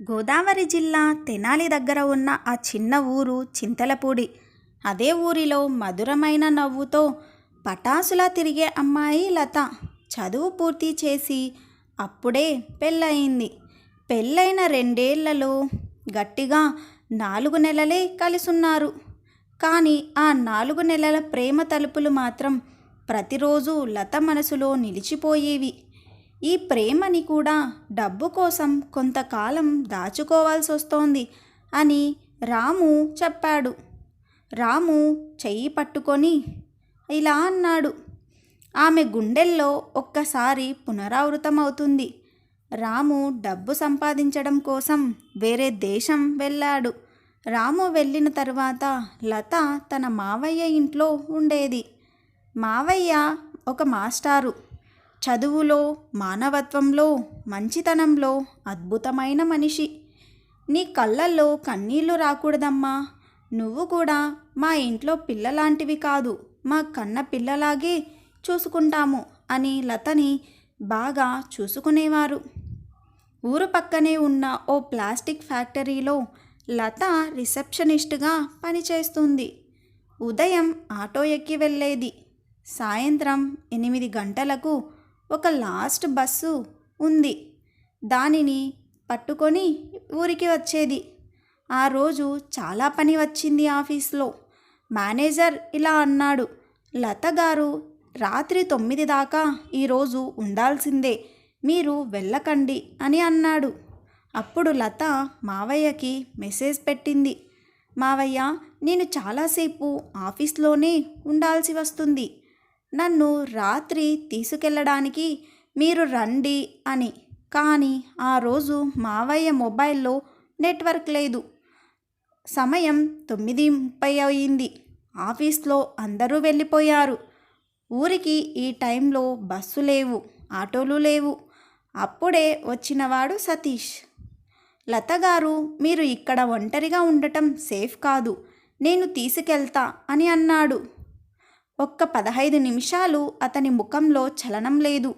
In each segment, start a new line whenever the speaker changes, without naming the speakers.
గోదావరి జిల్లా తెనాలి దగ్గర ఉన్న ఆ చిన్న ఊరు చింతలపూడి. అదే ఊరిలో మధురమైన నవ్వుతో పటాసులా తిరిగే అమ్మాయి లత. చదువు పూర్తి చేసి అప్పుడే పెళ్ళయింది. పెళ్ళైన 2 ఏళ్లలో గట్టిగా 4 నెలలే కలిసున్నారు. కానీ ఆ 4 నెలల ప్రేమ తలుపులు మాత్రం ప్రతిరోజు లత మనసులో నిలిచిపోయేవి. ఈ ప్రేమని కూడా డబ్బు కోసం కొంతకాలం దాచుకోవాల్సి వస్తోంది అని రాము చెప్పాడు. రాము చెయ్యి పట్టుకొని ఇలా అన్నాడు. ఆమె గుండెల్లో ఒక్కసారి పునరావృతమవుతుంది. రాము డబ్బు సంపాదించడం కోసం వేరే దేశం వెళ్ళాడు. రాము వెళ్ళిన తర్వాత లత తన మావయ్య ఇంట్లో ఉండేది. మావయ్య ఒక మాస్టారు. చదువులో, మానవత్వంలో, మంచితనంలో అద్భుతమైన మనిషి. నీ కళ్ళల్లో కన్నీళ్లు రాకూడదమ్మా. నువ్వు కూడా మా ఇంట్లో పిల్లలాంటివి కాదు, మా కన్న పిల్లలాగే చూసుకుంటాము అని లతని బాగా చూసుకునేవారు. ఊరు పక్కనే ఉన్న ఓ ప్లాస్టిక్ ఫ్యాక్టరీలో లత రిసెప్షనిస్ట్గా పనిచేస్తుంది. ఉదయం ఆటో ఎక్కి వెళ్ళేది. సాయంత్రం 8 గంటలకు ఒక లాస్ట్ బస్సు ఉంది. దానిని పట్టుకొని ఊరికి వచ్చేది. ఆ రోజు చాలా పని వచ్చింది ఆఫీస్లో. మేనేజర్ ఇలా అన్నాడు, లత గారు రాత్రి 9 దాకా ఈరోజు ఉండాల్సిందే, మీరు వెళ్ళకండి అని అన్నాడు. అప్పుడు లత మావయ్యకి మెసేజ్ పెట్టింది. మావయ్య, నేను చాలాసేపు ఆఫీస్లోనే ఉండాల్సి వస్తుంది. నన్ను రాత్రి తీసుకెళ్ళడానికి మీరు రండి అని. కానీ ఆ రోజు మావయ్య మొబైల్లో నెట్వర్క్ లేదు. సమయం 9:30 అయింది. ఆఫీస్లో అందరూ వెళ్ళిపోయారు. ఊరికి ఈ టైంలో బస్సు లేవు, ఆటోలు లేవు. అప్పుడే వచ్చినవాడు సతీష్. లతగారు, మీరు ఇక్కడ ఒంటరిగా ఉండటం సేఫ్ కాదు, నేను తీసుకెళ్తా అని అన్నాడు. ఒక్క 15 నిమిషాలు అతని ముఖంలో చలనం లేదు.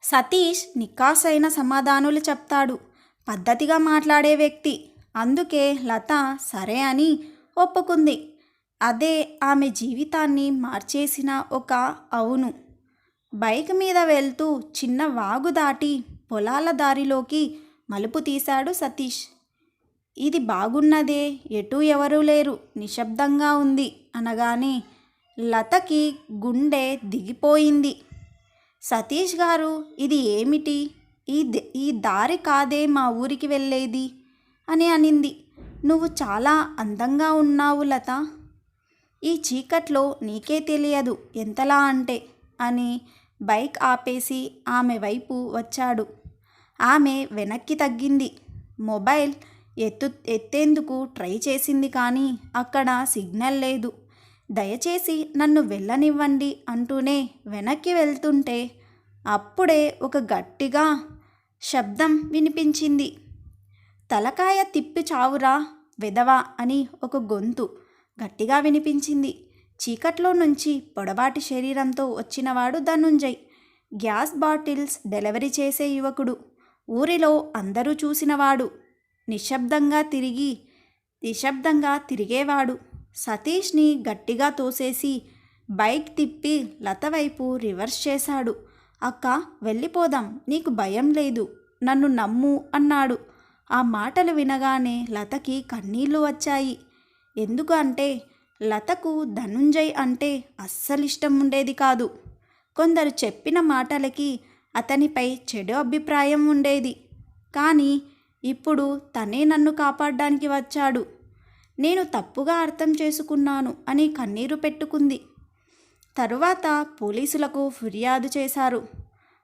సతీష్ నికాసైన సమాధానాలు చెప్తాడు. పద్ధతిగా మాట్లాడే వ్యక్తి. అందుకే లత సరే అని ఒప్పుకుంది. అదే ఆమె జీవితాన్ని మార్చేసిన ఒక అవును. బైక్ మీద వెళ్తూ చిన్న వాగు దాటి పొలాల దారిలోకి మలుపు తీశాడు సతీష్. ఇది బాగున్నదే, ఎటూ ఎవరూ లేరు, నిశ్శబ్దంగా ఉంది అనగానే లతకి గుండె దిగిపోయింది. సతీష్ గారు, ఇది ఏమిటి? ఈ దారి కాదే మా ఊరికి వెళ్ళేది అని అనింది. నువ్వు చాలా అందంగా ఉన్నావు లత. ఈ చీకట్లో నీకే తెలియదు ఎంతలా అంటే అని బైక్ ఆపేసి ఆమె వైపు వచ్చాడు. ఆమె వెనక్కి తగ్గింది. మొబైల్ ఎత్తేందుకు ట్రై చేసింది కానీ అక్కడ సిగ్నల్ లేదు. దయచేసి నన్ను వెళ్ళనివ్వండి అంటూనే వెనక్కి వెళ్తుంటే అప్పుడే ఒక గట్టిగా శబ్దం వినిపించింది. తలకాయ తిప్పి చావురా వెధవా అని ఒక గొంతు గట్టిగా వినిపించింది. చీకట్లో నుంచి పొడవాటి శరీరంతో వచ్చినవాడు ధనుంజయ్. గ్యాస్ బాటిల్స్ డెలివరీ చేసే యువకుడు. ఊరిలో అందరూ చూసినవాడు. నిశ్శబ్దంగా తిరిగేవాడు. సతీష్ని గట్టిగా తోసేసి బైక్ తిప్పి లత వైపు రివర్స్ చేశాడు. అక్క, వెళ్ళిపోదాం, నీకు భయం లేదు, నన్ను నమ్ము అన్నాడు. ఆ మాటలు వినగానే లతకి కన్నీళ్లు వచ్చాయి. ఎందుకు అంటే లతకు ధనుంజయ్ అంటే అస్సలిష్టం ఉండేది కాదు. కొందరు చెప్పిన మాటలకి అతనిపై చెడు అభిప్రాయం ఉండేది. కానీ ఇప్పుడు తనే నన్ను కాపాడడానికి వచ్చాడు. నేను తప్పుగా అర్థం చేసుకున్నాను అని కన్నీరు పెట్టుకుంది. తరువాత పోలీసులకు ఫిర్యాదు చేశారు.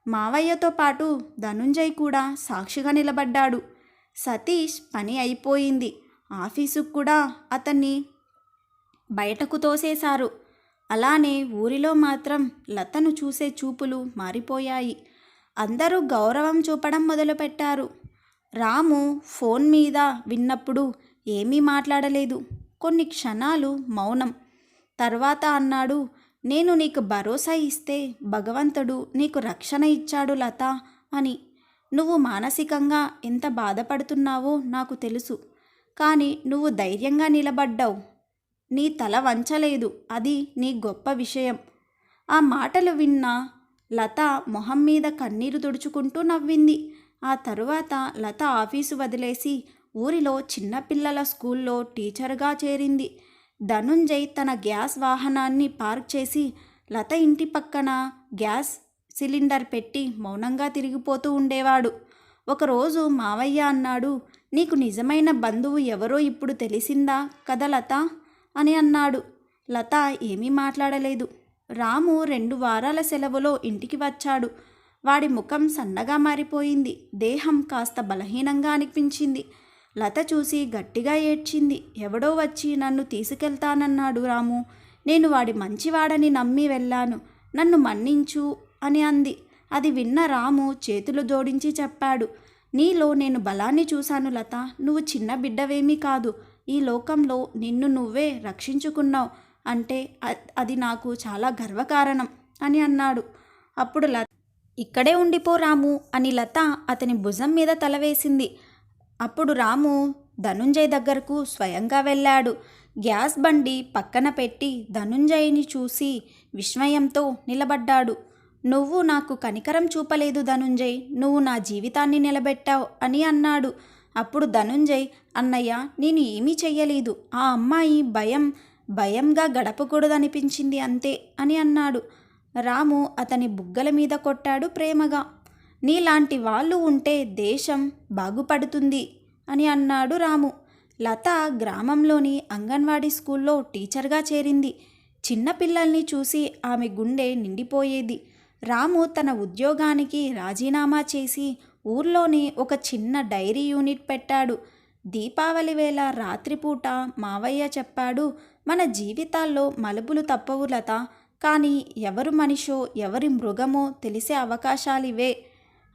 మావయ్యతో పాటు ధనుంజయ్ కూడా సాక్షిగా నిలబడ్డాడు. సతీష్ పని అయిపోయింది. ఆఫీసుకు కూడా అతన్ని బయటకు తోసేశారు. అలానే ఊరిలో మాత్రం లతను చూసే చూపులు మారిపోయాయి. అందరూ గౌరవం చూపడం మొదలుపెట్టారు. రాము ఫోన్ మీద విన్నప్పుడు ఏమీ మాట్లాడలేదు. కొన్ని క్షణాలు మౌనం. తర్వాత అన్నాడు, నేను నీకు భరోసా ఇస్తే భగవంతుడు నీకు రక్షణ ఇచ్చాడు లత అని. నువ్వు మానసికంగా ఎంత బాధపడుతున్నావో నాకు తెలుసు. కానీ నువ్వు ధైర్యంగా నిలబడ్డావు. నీ తల వంచలేదు. అది నీ గొప్ప విషయం. ఆ మాటలు విన్న లత మొహం మీద కన్నీరు తుడుచుకుంటూ నవ్వింది. ఆ తరువాత లత ఆఫీసు వదిలేసి ఊరిలో చిన్నపిల్లల స్కూల్లో టీచర్గా చేరింది. ధనుంజయ్ తన గ్యాస్ వాహనాన్ని పార్క్ చేసి లత ఇంటి పక్కన గ్యాస్ సిలిండర్ పెట్టి మౌనంగా తిరిగిపోతూ ఉండేవాడు. ఒకరోజు మావయ్య అన్నాడు, నీకు నిజమైన బంధువు ఎవరో ఇప్పుడు తెలిసిందా కదా లత అని అన్నాడు. లత ఏమీ మాట్లాడలేదు. రాము 2 వారాల సెలవులో ఇంటికి వచ్చాడు. వాడి ముఖం సన్నగా మారిపోయింది. దేహం కాస్త బలహీనంగా అనిపించింది. లత చూసి గట్టిగా ఏడ్చింది. ఎవడో వచ్చి నన్ను తీసుకెళ్తానన్నాడు రాము. నేను వాడి మంచివాడని నమ్మి వెళ్ళాను. నన్ను మన్నించు అని అంది. అది విన్న రాము చేతులు జోడించి చెప్పాడు, నీలో నేను బలాన్ని చూశాను లత. నువ్వు చిన్న బిడ్డవేమీ కాదు. ఈ లోకంలో నిన్ను నువ్వే రక్షించుకున్నావు అంటే అది నాకు చాలా గర్వకారణం అని అన్నాడు. అప్పుడు లత, ఇక్కడే ఉండిపో రాము అని లత అతని భుజం మీద తలవేసింది. అప్పుడు రాము ధనుంజయ్ దగ్గరకు స్వయంగా వెళ్ళాడు. గ్యాస్ బండి పక్కన పెట్టి ధనుంజయ్ని చూసి విస్మయంతో నిలబడ్డాడు. నువ్వు నాకు కనికరం చూపలేదు ధనుంజయ్. నువ్వు నా జీవితాన్ని నిలబెట్టావు అని అన్నాడు. అప్పుడు ధనుంజయ్, అన్నయ్య నేను ఏమీ చెయ్యలేదు. ఆ అమ్మాయి భయంగా గడపకూడదనిపించింది అంతే అని అన్నాడు. రాము అతని బుగ్గల మీద కొట్టాడు ప్రేమగా. నీలాంటి వాళ్ళు ఉంటే దేశం బాగుపడుతుంది అని అన్నాడు రాము. లత గ్రామంలోని అంగన్వాడీ స్కూల్లో టీచర్గా చేరింది. చిన్నపిల్లల్ని చూసి ఆమె గుండె నిండిపోయేది. రాము తన ఉద్యోగానికి రాజీనామా చేసి ఊర్లోనే ఒక చిన్న డైరీ యూనిట్ పెట్టాడు. దీపావళి వేళ రాత్రిపూట మావయ్య చెప్పాడు, మన జీవితాల్లో మలుపులు తప్పవు లత. కానీ ఎవరు మనిషో ఎవరి మృగమో తెలిసే అవకాశాలివే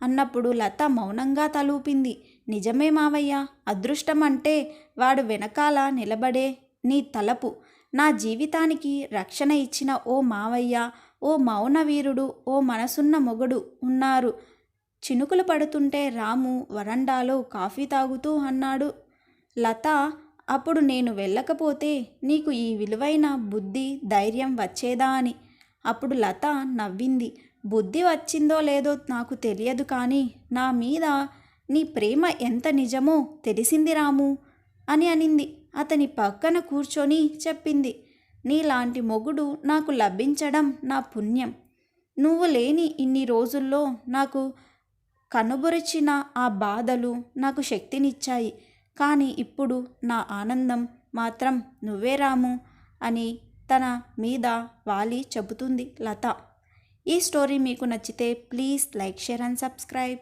అన్నప్పుడు లత మౌనంగా తలూపింది. నిజమే మావయ్య. అదృష్టం అంటే వాడు వెనకాల నిలబడే నీ తలపు. నా జీవితానికి రక్షణ ఇచ్చిన ఓ మావయ్య, ఓ మౌన వీరుడు, ఓ మనసున్న మొగుడు ఉన్నారు. చినుకులు పడుతుంటే రాము వరండాలో కాఫీ తాగుతూ అన్నాడు. లత, అప్పుడు నేను వెళ్ళకపోతే నీకు ఈ విలువైన బుద్ధి ధైర్యం వచ్చేదా అని. అప్పుడు లత నవ్వింది. బుద్ధి వచ్చిందో లేదో నాకు తెలియదు, కానీ నా మీద నీ ప్రేమ ఎంత నిజమో తెలిసింది రాము అని అనింది. అతని పక్కన కూర్చొని చెప్పింది, నీలాంటి మొగుడు నాకు లభించడం నా పుణ్యం. నువ్వు లేని ఇన్ని రోజుల్లో నాకు కనుబొరిచిన ఆ బాధలు నాకు శక్తినిచ్చాయి. కానీ ఇప్పుడు నా ఆనందం మాత్రం నువ్వే రాము అని తన మీద వాలి చెబుతుంది లత. ఈ స్టోరీ మీకు నచ్చితే please like, share and subscribe.